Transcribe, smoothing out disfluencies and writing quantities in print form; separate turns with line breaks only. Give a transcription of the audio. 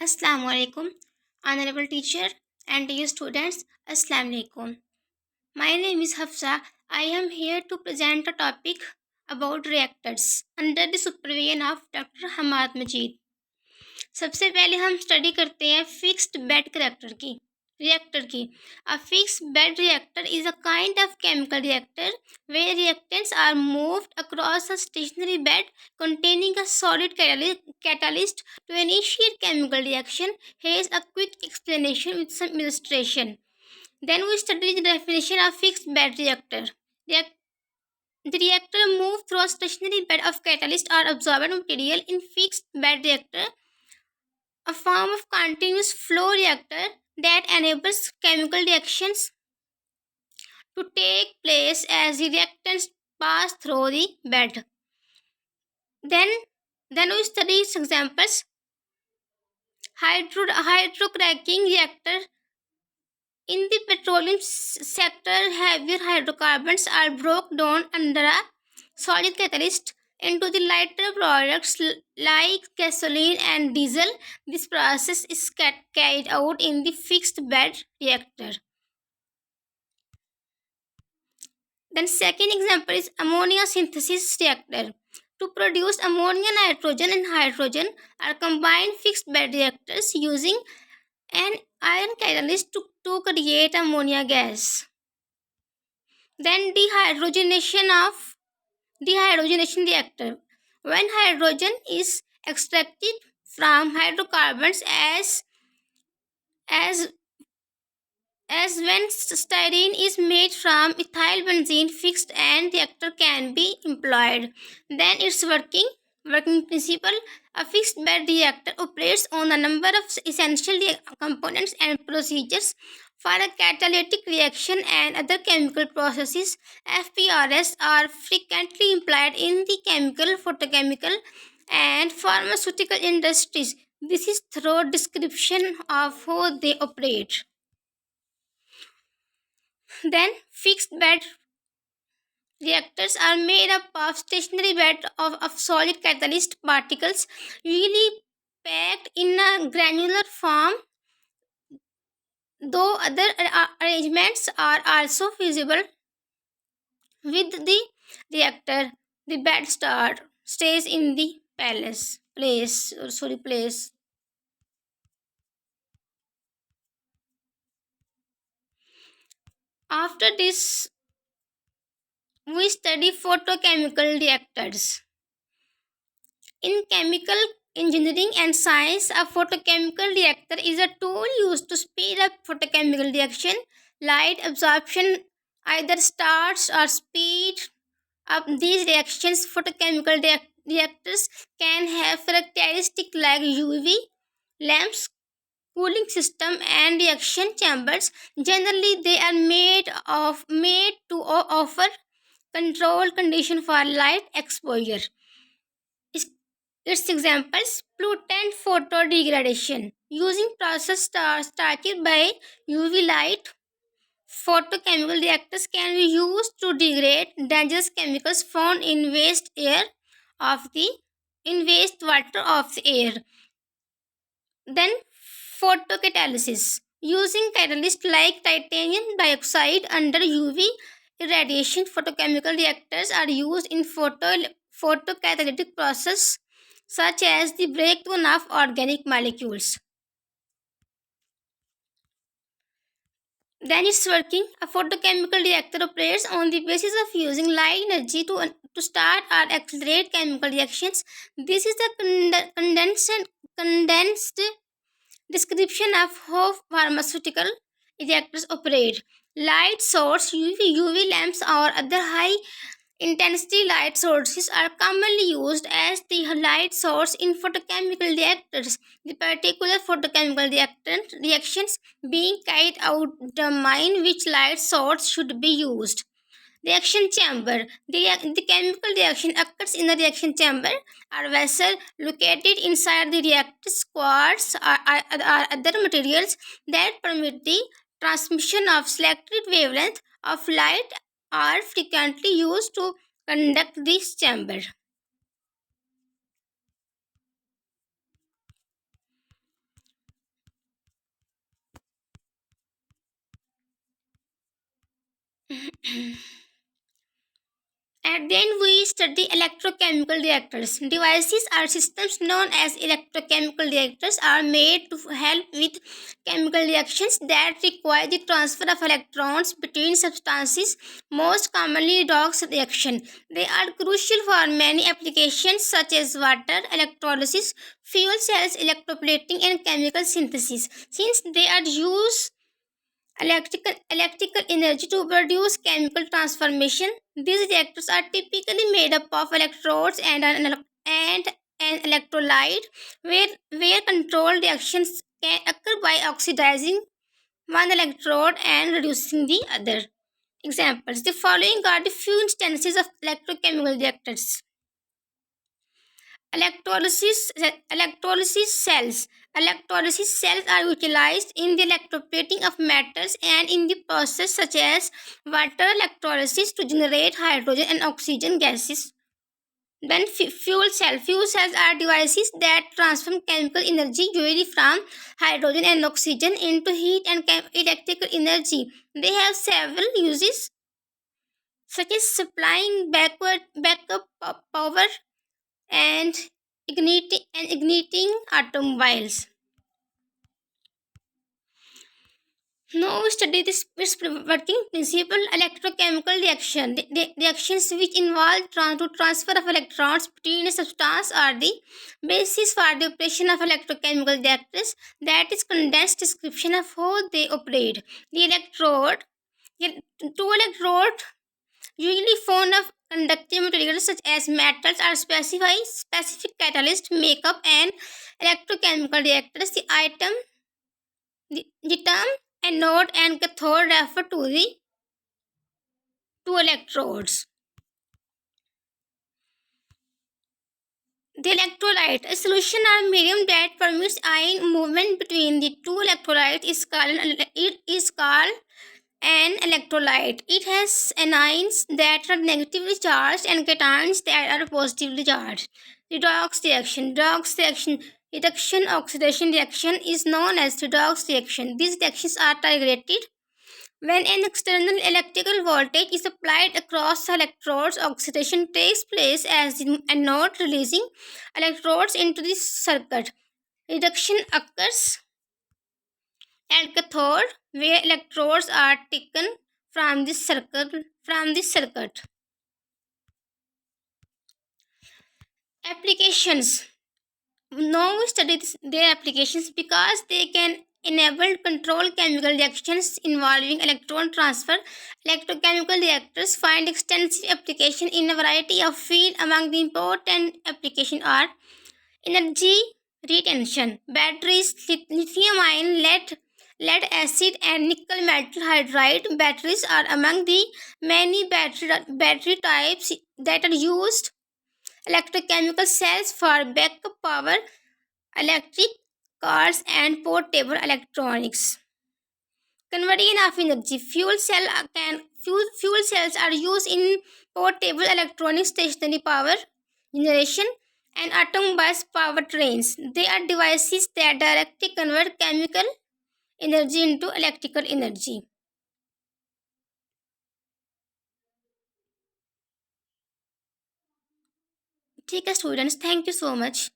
Assalamu alaikum, honorable teacher and dear students. Assalamu alaikum. My name is Hafsa. I am here to present a topic about reactors under the supervision of Dr. Hamad Majid. सबसे पहले हम study करते हैं fixed bed reactor की a fixed bed reactor is a kind of chemical reactor where reactants are moved across a stationary bed containing a solid catalyst to initiate chemical reaction. Here's a quick explanation with some illustration. Then we study the definition of fixed bed reactor. Reac- the reactor moves through a stationary bed of catalyst or absorbent material. In fixed bed reactor, a form of continuous flow reactor that enables chemical reactions to take place as the reactants pass through the bed. Then, then we study its examples. Hydrocracking reactor. In the petroleum sector, heavier hydrocarbons are broken down under a solid catalyst into the lighter products like gasoline and diesel. This process is carried out in the fixed bed reactor. Then second example is ammonia synthesis reactor. To produce ammonia, nitrogen and hydrogen are combined fixed bed reactors using an iron catalyst to create ammonia gas. Then dehydrogenation reactor. When hydrogen is extracted from hydrocarbons as as when styrene is made from ethyl benzene, fixed and reactor can be employed. Then its working principle. A fixed bed reactor operates on a number of essential components and procedures for a catalytic reaction and other chemical processes. FPRs are frequently employed in the chemical, photochemical, and pharmaceutical industries. This is thorough description of how they operate. Then fixed bed reactors are made up of stationary bed of solid catalyst particles, usually packed in a granular form, though other arrangements are also feasible. With the reactor, the bed stays in the place. After this, we study photochemical reactors. In chemical engineering and science, a photochemical reactor is a tool used to speed up photochemical reaction. Light absorption either starts or speed up these reactions. Photochemical reactors can have characteristics like UV lamps, cooling system, and reaction chambers. Generally, they are made to offer control condition for light exposure. Its examples: pollutant photodegradation. Using process started by UV light, photochemical reactors can be used to degrade dangerous chemicals found in of the wastewater of the air. Then photocatalysis. Using catalysts like titanium dioxide under UV irradiation, photochemical reactors are used in photocatalytic process such as the breakdown of organic molecules. Then it's working. A photochemical reactor operates on the basis of using light energy to start or accelerate chemical reactions. This is the condensed description of how pharmaceutical reactors operate. Light source, UV lamps, or other high intensity light sources are commonly used as the light source in photochemical reactors. The particular photochemical reactions being carried out determine which light source should be used. Reaction chamber. The chemical reaction occurs in a reaction chamber or vessel located inside the reactor's quartz or other materials that permit the transmission of selected wavelength of light are frequently used to conduct this chamber. And then we study electrochemical reactors. Devices or systems known as electrochemical reactors are made to help with chemical reactions that require the transfer of electrons between substances, most commonly redox reaction. They are crucial for many applications such as water, electrolysis, fuel cells, electroplating, and chemical synthesis. Since they are used electrical energy to produce chemical transformation. These reactors are typically made up of electrodes and an electrolyte, where controlled reactions can occur by oxidizing one electrode and reducing the other. Examples: the following are the few instances of electrochemical reactors. Electrolysis cells. Electrolysis cells are utilized in the electroplating of metals and in the process such as water electrolysis to generate hydrogen and oxygen gases. Then fuel cell. Fuel cells are devices that transform chemical energy usually from hydrogen and oxygen into heat and electrical energy. They have several uses such as supplying backup power and igniting automobiles. Now we study this working principle electrochemical reaction. The reactions which involve transfer of electrons between a substance are the basis for the operation of electrochemical reactors. That is condensed description of how they operate. The electrode, the two electrode usually found of conductive materials such as metals are specific catalysts make up an electrochemical reactors. The term anode and cathode refer to the two electrodes. The electrolyte, a solution or medium that permits ion movement between the two electrolytes, is called an electrolyte. It has anions that are negatively charged and cations that are positively charged. Reduction oxidation reaction is known as redox reaction. These reactions are targeted when an external electrical voltage is applied across the electrodes. Oxidation takes place as the anode releasing electrodes into the circuit. Reduction occurs at cathode where electrodes are taken from the circuit. Applications. Now we study their applications because they can enable control chemical reactions involving electron transfer. Electrochemical reactors find extensive application in a variety of fields. Among the important applications are energy retention. Batteries, lithium-ion, lead acid, and nickel metal hydride batteries are among the many battery types that are used. Electrochemical cells for backup power, electric cars, and portable electronics. Conversion of energy. Fuel cells are used in portable electronic stationary power generation and automobile powertrains. They are devices that directly convert chemical energy into electrical energy. ठीक है students, thank you so much.